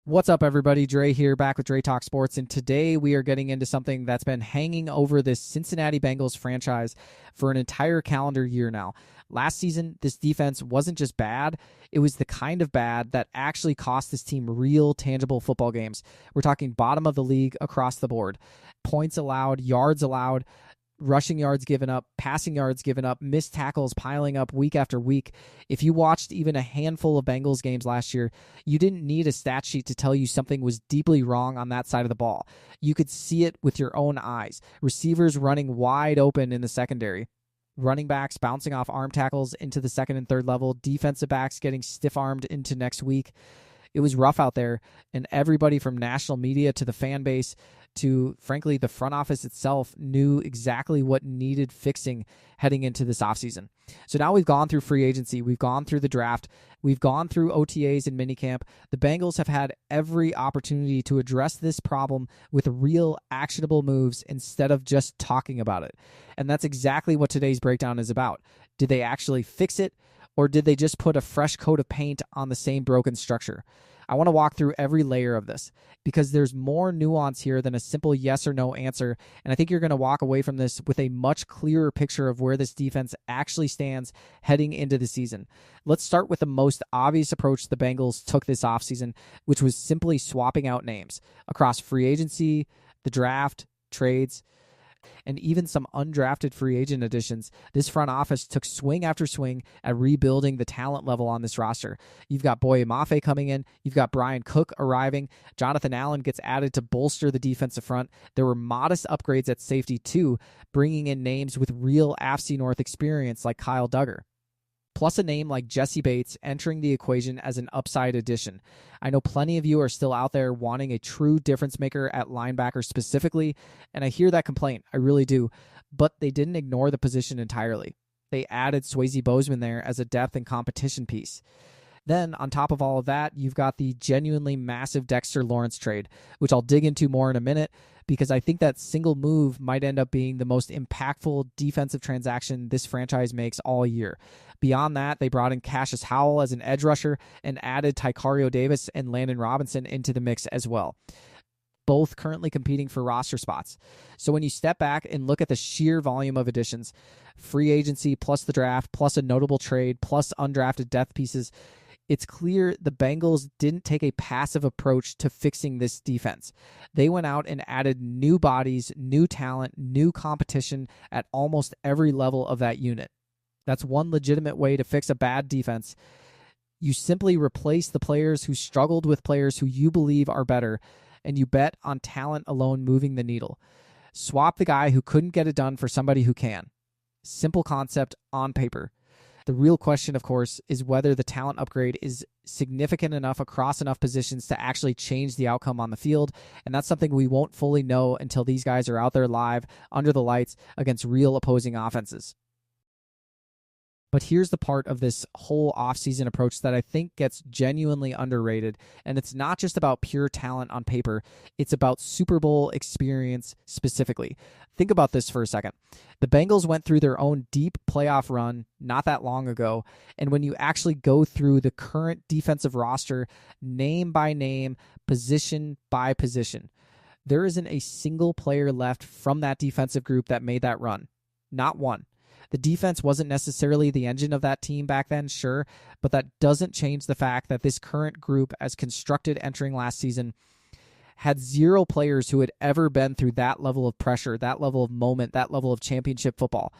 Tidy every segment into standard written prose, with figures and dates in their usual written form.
What's up, everybody? Dre here, back with Dre Talk Sports, and today we are getting into something that's been hanging over this Cincinnati Bengals franchise for an entire calendar year now. Last season, this defense wasn't just bad, it was the kind of bad that actually cost this team real, tangible football games. We're talking bottom of the league across the board. Points allowed, yards allowed, rushing yards given up, passing yards given up, missed tackles piling up week after week. If you watched even a handful of Bengals games last year, you didn't need a stat sheet to tell you something was deeply wrong on that side of the ball. You could see it with your own eyes. Receivers running wide open in the secondary. Running backs bouncing off arm tackles into the second and third level. Defensive backs getting stiff-armed into next week. It was rough out there, and everybody from national media to the fan base to, frankly, the front office itself knew exactly what needed fixing heading into this offseason. So now we've gone through free agency, we've gone through the draft, we've gone through OTAs and minicamp. The Bengals have had every opportunity to address this problem with real, actionable moves instead of just talking about it. And that's exactly what today's breakdown is about. Did they actually fix it, or did they just put a fresh coat of paint on the same broken structure? I want to walk through every layer of this because there's more nuance here than a simple yes or no answer, and I think you're going to walk away from this with a much clearer picture of where this defense actually stands heading into the season. Let's start with the most obvious approach the Bengals took this offseason, which was simply swapping out names across free agency, the draft, trades, and even some undrafted free agent additions. This front office took swing after swing at rebuilding the talent level on this roster. You've got Boye Mafe coming in. You've got Brian Cook arriving. Jonathan Allen gets added to bolster the defensive front. There were modest upgrades at safety too, bringing in names with real AFC North experience like Kyle Duggar, plus a name like Jesse Bates entering the equation as an upside addition. I know plenty of you are still out there wanting a true difference maker at linebacker specifically, and I hear that complaint. I really do. But they didn't ignore the position entirely. They added Swayze Bozeman there as a depth and competition piece. Then, on top of all of that, you've got the genuinely massive Dexter Lawrence trade, which I'll dig into more in a minute, because I think that single move might end up being the most impactful defensive transaction this franchise makes all year. Beyond that, they brought in Cassius Howell as an edge rusher and added Tycario Davis and Landon Robinson into the mix as well, both currently competing for roster spots. So when you step back and look at the sheer volume of additions, free agency plus the draft plus a notable trade plus undrafted depth pieces, it's clear the Bengals didn't take a passive approach to fixing this defense. They went out and added new bodies, new talent, new competition at almost every level of that unit. That's one legitimate way to fix a bad defense. You simply replace the players who struggled with players who you believe are better, and you bet on talent alone moving the needle. Swap the guy who couldn't get it done for somebody who can. Simple concept on paper. The real question, of course, is whether the talent upgrade is significant enough across enough positions to actually change the outcome on the field, and that's something we won't fully know until these guys are out there live, under the lights, against real opposing offenses. But here's the part of this whole offseason approach that I think gets genuinely underrated, and it's not just about pure talent on paper, it's about Super Bowl experience specifically. Think about this for a second. The Bengals went through their own deep playoff run not that long ago, and when you actually go through the current defensive roster, name by name, position by position, there isn't a single player left from that defensive group that made that run. Not one. The defense wasn't necessarily the engine of that team back then, sure, but that doesn't change the fact that this current group, as constructed entering last season, had zero players who had ever been through that level of pressure, that level of moment, that level of championship football.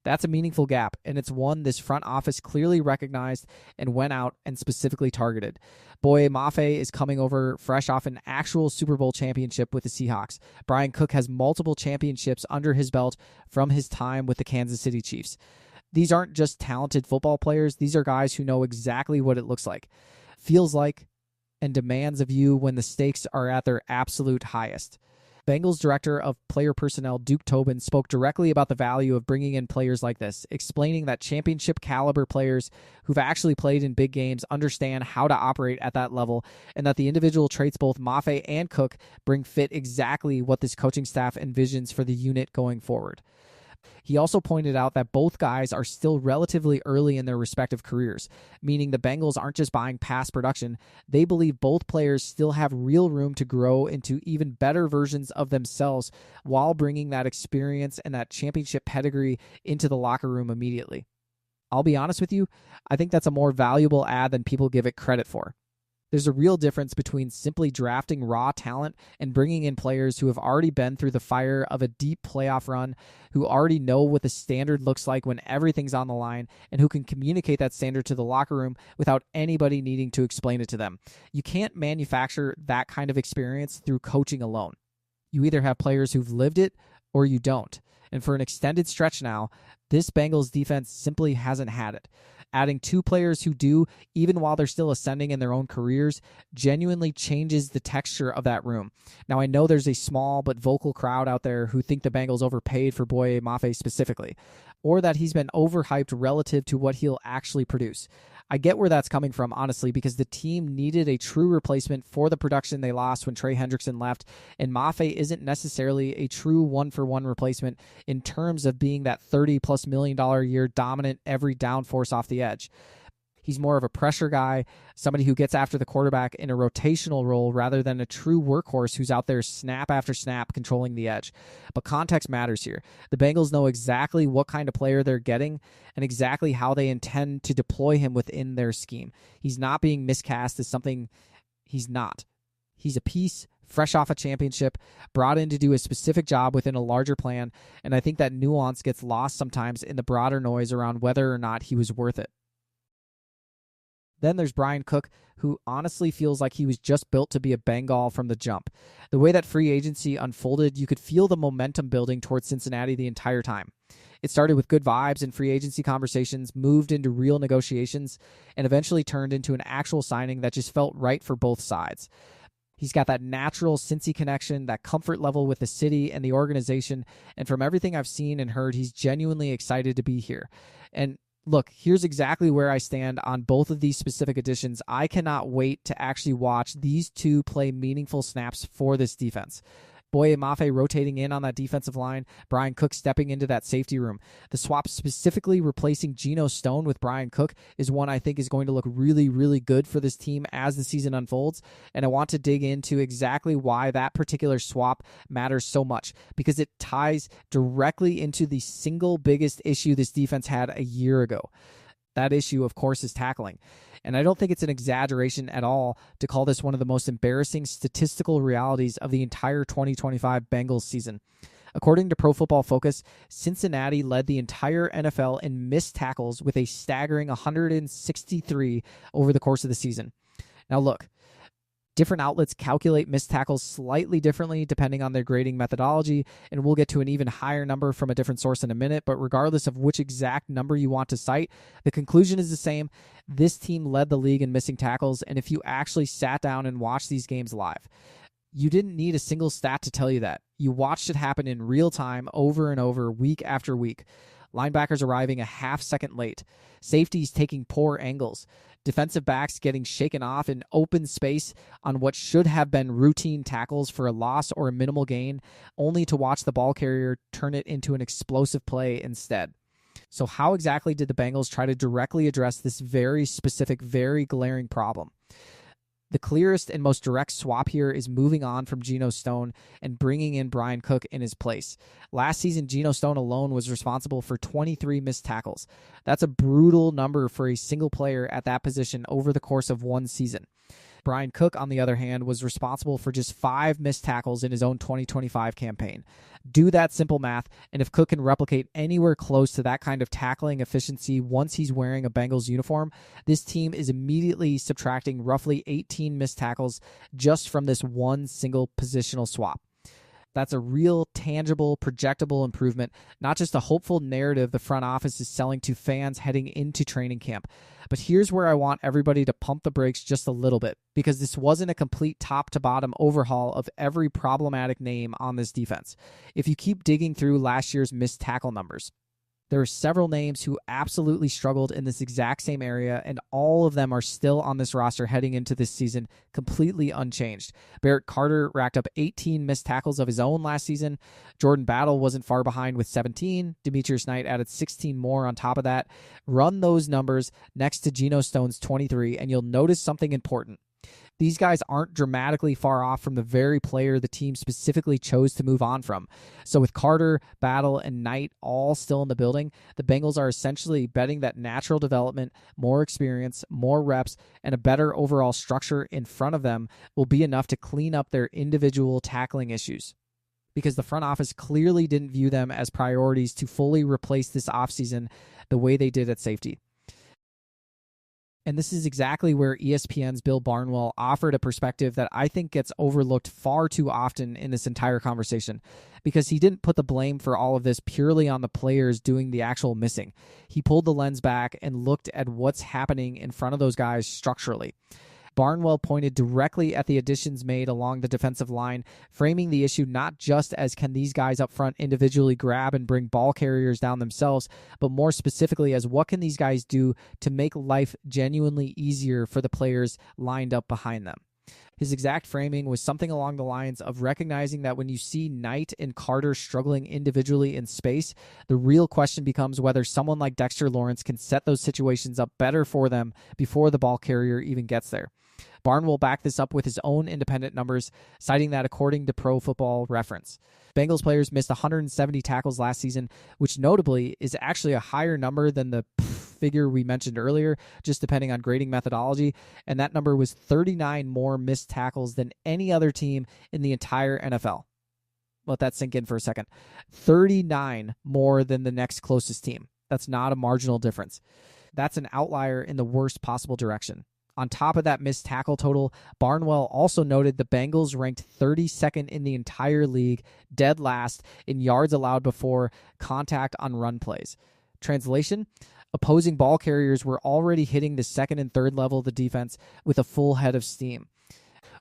That's a meaningful gap, and it's one this front office clearly recognized and went out and specifically targeted. Boye Mafe is coming over fresh off an actual Super Bowl championship with the Seahawks. Brian Cook has multiple championships under his belt from his time with the Kansas City Chiefs. These aren't just talented football players. These are guys who know exactly what it looks like, feels like, and demands of you when the stakes are at their absolute highest. Bengals director of player personnel Duke Tobin spoke directly about the value of bringing in players like this, explaining that championship caliber players who've actually played in big games understand how to operate at that level, and that the individual traits both Mafe and Cook bring fit exactly what this coaching staff envisions for the unit going forward. He also pointed out that both guys are still relatively early in their respective careers, meaning the Bengals aren't just buying past production. They believe both players still have real room to grow into even better versions of themselves while bringing that experience and that championship pedigree into the locker room immediately. I'll be honest with you, I think that's a more valuable ad than people give it credit for. There's a real difference between simply drafting raw talent and bringing in players who have already been through the fire of a deep playoff run, who already know what the standard looks like when everything's on the line, and who can communicate that standard to the locker room without anybody needing to explain it to them. You can't manufacture that kind of experience through coaching alone. You either have players who've lived it or you don't. And for an extended stretch now, this Bengals defense simply hasn't had it. Adding two players who do, even while they're still ascending in their own careers, genuinely changes the texture of that room. Now, I know there's a small but vocal crowd out there who think the Bengals overpaid for Boye Mafe specifically, or that he's been overhyped relative to what he'll actually produce. I get where that's coming from, honestly, because the team needed a true replacement for the production they lost when Trey Hendrickson left, and Mafe isn't necessarily a true one-for-one replacement in terms of being that $30+ million a year dominant every down force off the edge. He's more of a pressure guy, somebody who gets after the quarterback in a rotational role rather than a true workhorse who's out there snap after snap controlling the edge. But context matters here. The Bengals know exactly what kind of player they're getting and exactly how they intend to deploy him within their scheme. He's not being miscast as something he's not. He's a piece fresh off a championship, brought in to do a specific job within a larger plan, and I think that nuance gets lost sometimes in the broader noise around whether or not he was worth it. Then there's Brian Cook, who honestly feels like he was just built to be a Bengal from the jump. The way that free agency unfolded, you could feel the momentum building towards Cincinnati the entire time. It started with good vibes and free agency conversations, moved into real negotiations, and eventually turned into an actual signing that just felt right for both sides. He's got that natural Cincy connection, that comfort level with the city and the organization, and from everything I've seen and heard, he's genuinely excited to be here. And look, here's exactly where I stand on both of these specific additions. I cannot wait to actually watch these two play meaningful snaps for this defense. Boye Mafe rotating in on that defensive line, Brian Cook stepping into that safety room. The swap specifically replacing Geno Stone with Brian Cook is one I think is going to look really, really good for this team as the season unfolds, and I want to dig into exactly why that particular swap matters so much, because it ties directly into the single biggest issue this defense had a year ago. That issue, of course, is tackling. And I don't think it's an exaggeration at all to call this one of the most embarrassing statistical realities of the entire 2025 Bengals season. According to Pro Football Focus, Cincinnati led the entire NFL in missed tackles with a staggering 163 over the course of the season. Now look, different outlets calculate missed tackles slightly differently depending on their grading methodology, and we'll get to an even higher number from a different source in a minute, but regardless of which exact number you want to cite, the conclusion is the same. This team led the league in missing tackles, and if you actually sat down and watched these games live, you didn't need a single stat to tell you that. You watched it happen in real time over and over, week after week. Linebackers arriving a half second late. Safeties taking poor angles. Defensive backs getting shaken off in open space on what should have been routine tackles for a loss or a minimal gain, only to watch the ball carrier turn it into an explosive play instead. So how exactly did the Bengals try to directly address this very specific, very glaring problem? The clearest and most direct swap here is moving on from Geno Stone and bringing in Brian Cook in his place. Last season, Geno Stone alone was responsible for 23 missed tackles. That's a brutal number for a single player at that position over the course of one season. Brian Cook, on the other hand, was responsible for just 5 missed tackles in his own 2025 campaign. Do that simple math, and if Cook can replicate anywhere close to that kind of tackling efficiency once he's wearing a Bengals uniform, this team is immediately subtracting roughly 18 missed tackles just from this one single positional swap. That's a real, tangible, projectable improvement, not just a hopeful narrative the front office is selling to fans heading into training camp. But here's where I want everybody to pump the brakes just a little bit, because this wasn't a complete top-to-bottom overhaul of every problematic name on this defense. If you keep digging through last year's missed tackle numbers, There are several names who absolutely struggled in this exact same area, and all of them are still on this roster heading into this season, completely unchanged. Barrett Carter racked up 18 missed tackles of his own last season. Jordan Battle wasn't far behind with 17. Demetrius Knight added 16 more on top of that. Run those numbers next to Geno Stone's 23, and you'll notice something important. These guys aren't dramatically far off from the very player the team specifically chose to move on from. So with Carter, Battle, and Knight all still in the building, the Bengals are essentially betting that natural development, more experience, more reps, and a better overall structure in front of them will be enough to clean up their individual tackling issues. Because the front office clearly didn't view them as priorities to fully replace this offseason the way they did at safety. And this is exactly where ESPN's Bill Barnwell offered a perspective that I think gets overlooked far too often in this entire conversation, because he didn't put the blame for all of this purely on the players doing the actual missing. He pulled the lens back and looked at what's happening in front of those guys structurally. Barnwell pointed directly at the additions made along the defensive line, framing the issue not just as can these guys up front individually grab and bring ball carriers down themselves, but more specifically as what can these guys do to make life genuinely easier for the players lined up behind them. His exact framing was something along the lines of recognizing that when you see Knight and Carter struggling individually in space, the real question becomes whether someone like Dexter Lawrence can set those situations up better for them before the ball carrier even gets there. Barnwell backed this up with his own independent numbers, citing that according to Pro Football Reference. Bengals players missed 170 tackles last season, which notably is actually a higher number than the figure we mentioned earlier, just depending on grading methodology, and that number was 39 more missed tackles than any other team in the entire NFL. Let that sink in for a second. 39 more than the next closest team. That's not a marginal difference. That's an outlier in the worst possible direction. On top of that missed tackle total, Barnwell also noted the Bengals ranked 32nd in the entire league, dead last in yards allowed before contact on run plays. Translation: opposing ball carriers were already hitting the second and third level of the defense with a full head of steam,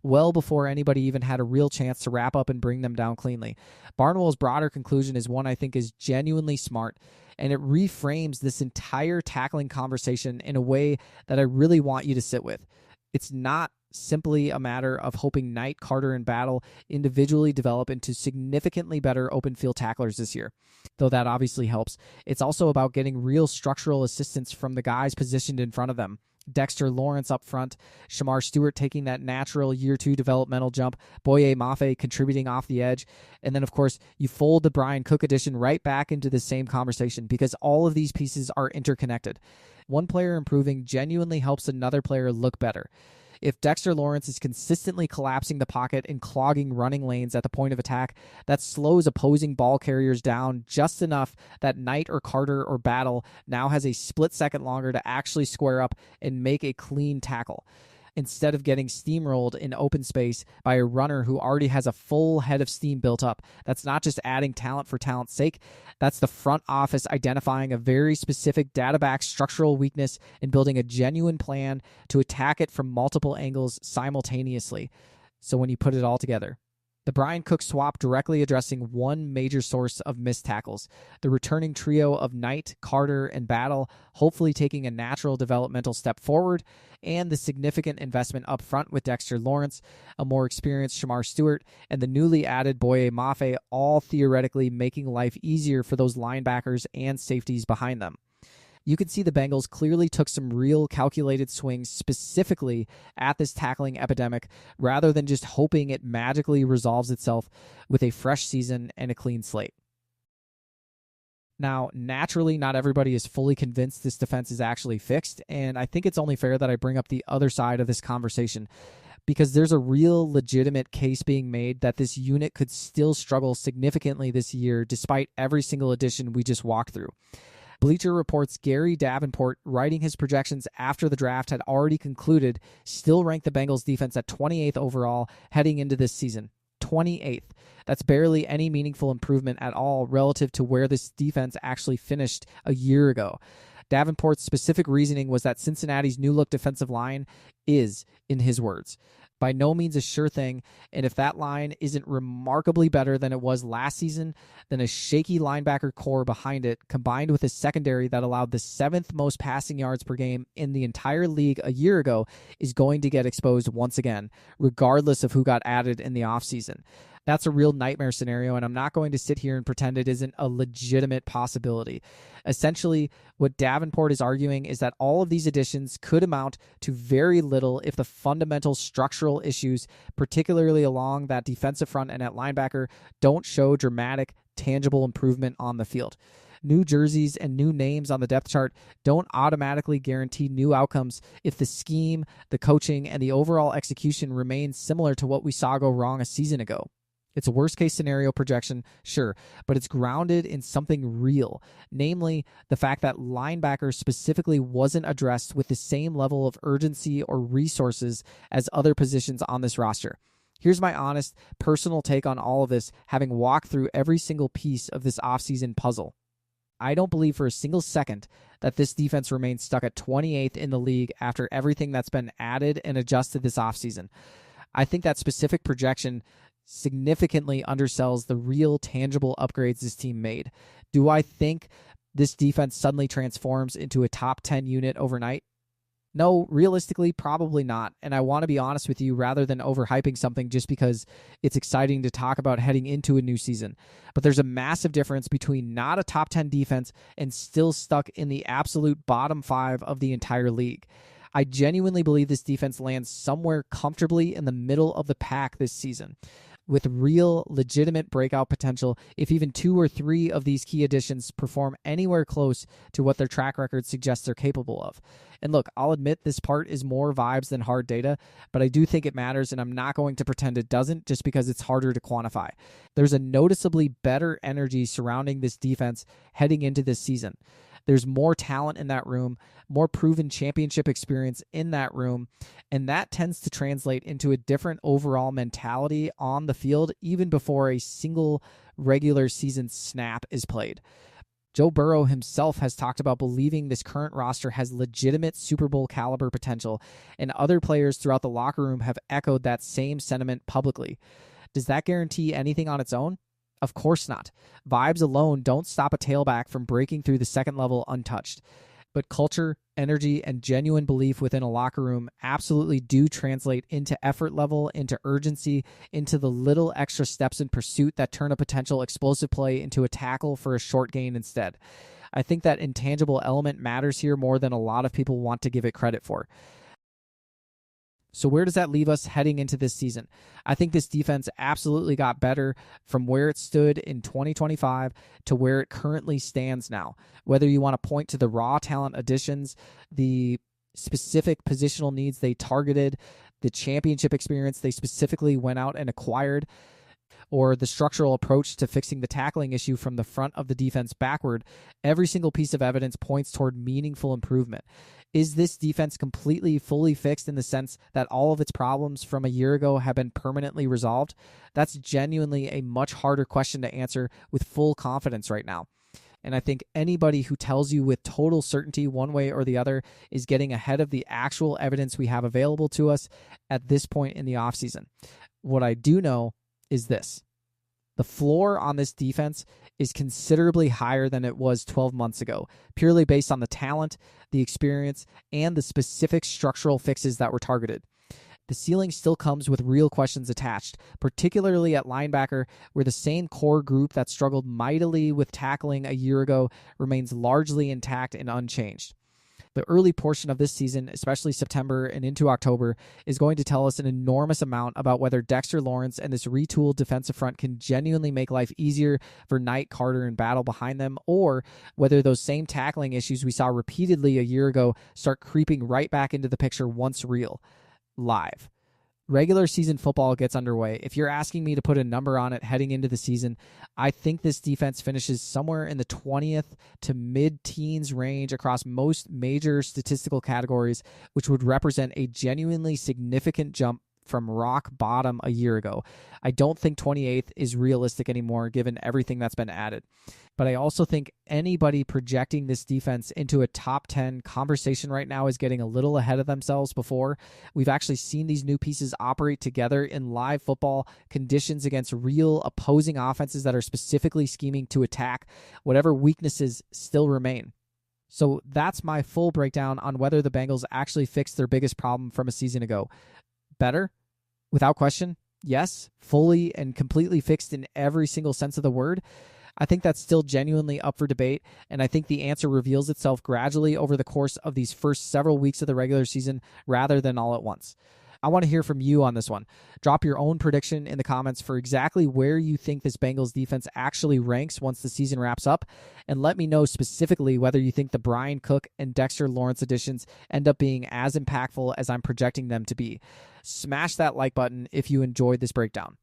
well before anybody even had a real chance to wrap up and bring them down cleanly. Barnwell's broader conclusion is one I think is genuinely smart, and it reframes this entire tackling conversation in a way that I really want you to sit with. It's not simply a matter of hoping Knight, Carter, and Battle individually develop into significantly better open field tacklers this year, though that obviously helps. It's also about getting real structural assistance from the guys positioned in front of them. Dexter Lawrence up front, Shamar Stewart taking that natural year 2 developmental jump, Boye Mafe contributing off the edge, and then of course you fold the Brian Cook addition right back into the same conversation because all of these pieces are interconnected. One player improving genuinely helps another player look better. If Dexter Lawrence is consistently collapsing the pocket and clogging running lanes at the point of attack, that slows opposing ball carriers down just enough that Knight or Carter or Battle now has a split second longer to actually square up and make a clean tackle, instead of getting steamrolled in open space by a runner who already has a full head of steam built up. That's not just adding talent for talent's sake. That's the front office identifying a very specific data-backed structural weakness and building a genuine plan to attack it from multiple angles simultaneously. So when you put it all together, the Brian Cook swap directly addressing one major source of missed tackles, the returning trio of Knight, Carter, and Battle, hopefully taking a natural developmental step forward, and the significant investment up front with Dexter Lawrence, a more experienced Shamar Stewart, and the newly added Boye Mafe, all theoretically making life easier for those linebackers and safeties behind them. You can see the Bengals clearly took some real calculated swings specifically at this tackling epidemic rather than just hoping it magically resolves itself with a fresh season and a clean slate. Now, naturally, not everybody is fully convinced this defense is actually fixed, and I think it's only fair that I bring up the other side of this conversation, because there's a real legitimate case being made that this unit could still struggle significantly this year despite every single addition we just walked through. Bleacher Report's Gary Davenport, writing his projections after the draft had already concluded, still ranked the Bengals defense at 28th overall heading into this season. 28th. That's barely any meaningful improvement at all relative to where this defense actually finished a year ago. Davenport's specific reasoning was that Cincinnati's new-look defensive line is, in his words, by no means a sure thing, and if that line isn't remarkably better than it was last season, then a shaky linebacker core behind it, combined with a secondary that allowed the 7th most passing yards per game in the entire league a year ago, is going to get exposed once again, regardless of who got added in the offseason. That's a real nightmare scenario, and I'm not going to sit here and pretend it isn't a legitimate possibility. Essentially, what Davenport is arguing is that all of these additions could amount to very little if the fundamental structural issues, particularly along that defensive front and at linebacker, don't show dramatic, tangible improvement on the field. New jerseys and new names on the depth chart don't automatically guarantee new outcomes if the scheme, the coaching, and the overall execution remain similar to what we saw go wrong a season ago. It's a worst-case scenario projection, sure, but it's grounded in something real, namely the fact that linebacker specifically wasn't addressed with the same level of urgency or resources as other positions on this roster. Here's my honest, personal take on all of this, having walked through every single piece of this offseason puzzle. I don't believe for a single second that this defense remains stuck at 28th in the league after everything that's been added and adjusted this offseason. I think that specific projection significantly undersells the real tangible upgrades this team made. Do I think this defense suddenly transforms into a top 10 unit overnight? No, realistically, probably not. And I want to be honest with you rather than overhyping something just because it's exciting to talk about heading into a new season. But there's a massive difference between not a top 10 defense and still stuck in the absolute bottom 5 of the entire league. I genuinely believe this defense lands somewhere comfortably in the middle of the pack this season, with real, legitimate breakout potential if even 2 or 3 of these key additions perform anywhere close to what their track record suggests they're capable of. And look, I'll admit this part is more vibes than hard data, but I do think it matters, and I'm not going to pretend it doesn't just because it's harder to quantify. There's a noticeably better energy surrounding this defense heading into this season. There's more talent in that room, more proven championship experience in that room, and that tends to translate into a different overall mentality on the field even before a single regular season snap is played. Joe Burrow himself has talked about believing this current roster has legitimate Super Bowl caliber potential, and other players throughout the locker room have echoed that same sentiment publicly. Does that guarantee anything on its own? Of course not. Vibes alone don't stop a tailback from breaking through the second level untouched. But culture, energy, and genuine belief within a locker room absolutely do translate into effort level, into urgency, into the little extra steps in pursuit that turn a potential explosive play into a tackle for a short gain instead. I think that intangible element matters here more than a lot of people want to give it credit for. So where does that leave us heading into this season? I think this defense absolutely got better from where it stood in 2025 to where it currently stands now. Whether you want to point to the raw talent additions, the specific positional needs they targeted, the championship experience they specifically went out and acquired, or the structural approach to fixing the tackling issue from the front of the defense backward, every single piece of evidence points toward meaningful improvement. Is this defense completely, fully fixed in the sense that all of its problems from a year ago have been permanently resolved? That's genuinely a much harder question to answer with full confidence right now. And I think anybody who tells you with total certainty one way or the other is getting ahead of the actual evidence we have available to us at this point in the offseason. What I do know is this. The floor on this defense is considerably higher than it was 12 months ago, purely based on the talent, the experience, and the specific structural fixes that were targeted. The ceiling still comes with real questions attached, particularly at linebacker, where the same core group that struggled mightily with tackling a year ago remains largely intact and unchanged. The early portion of this season, especially September and into October, is going to tell us an enormous amount about whether Dexter Lawrence and this retooled defensive front can genuinely make life easier for Knight, Carter, and Battle behind them, or whether those same tackling issues we saw repeatedly a year ago start creeping right back into the picture once real, live. Regular season football gets underway. If you're asking me to put a number on it heading into the season, I think this defense finishes somewhere in the 20th to mid-teens range across most major statistical categories, which would represent a genuinely significant jump from rock bottom a year ago. I don't think 28th is realistic anymore given everything that's been added. But I also think anybody projecting this defense into a top 10 conversation right now is getting a little ahead of themselves before. We've actually seen these new pieces operate together in live football conditions against real opposing offenses that are specifically scheming to attack whatever weaknesses still remain. So that's my full breakdown on whether the Bengals actually fixed their biggest problem from a season ago. Better? Without question, yes. Fully and completely fixed in every single sense of the word. I think that's still genuinely up for debate, and I think the answer reveals itself gradually over the course of these first several weeks of the regular season rather than all at once. I want to hear from you on this one. Drop your own prediction in the comments for exactly where you think this Bengals defense actually ranks once the season wraps up, and let me know specifically whether you think the Brian Cook and Dexter Lawrence additions end up being as impactful as I'm projecting them to be. Smash that like button if you enjoyed this breakdown.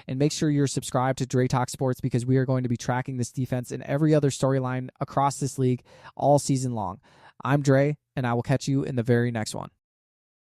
And make sure you're subscribed to Dre Talk Sports because we are going to be tracking this defense and every other storyline across this league all season long. I'm Dre, and I will catch you in the very next one.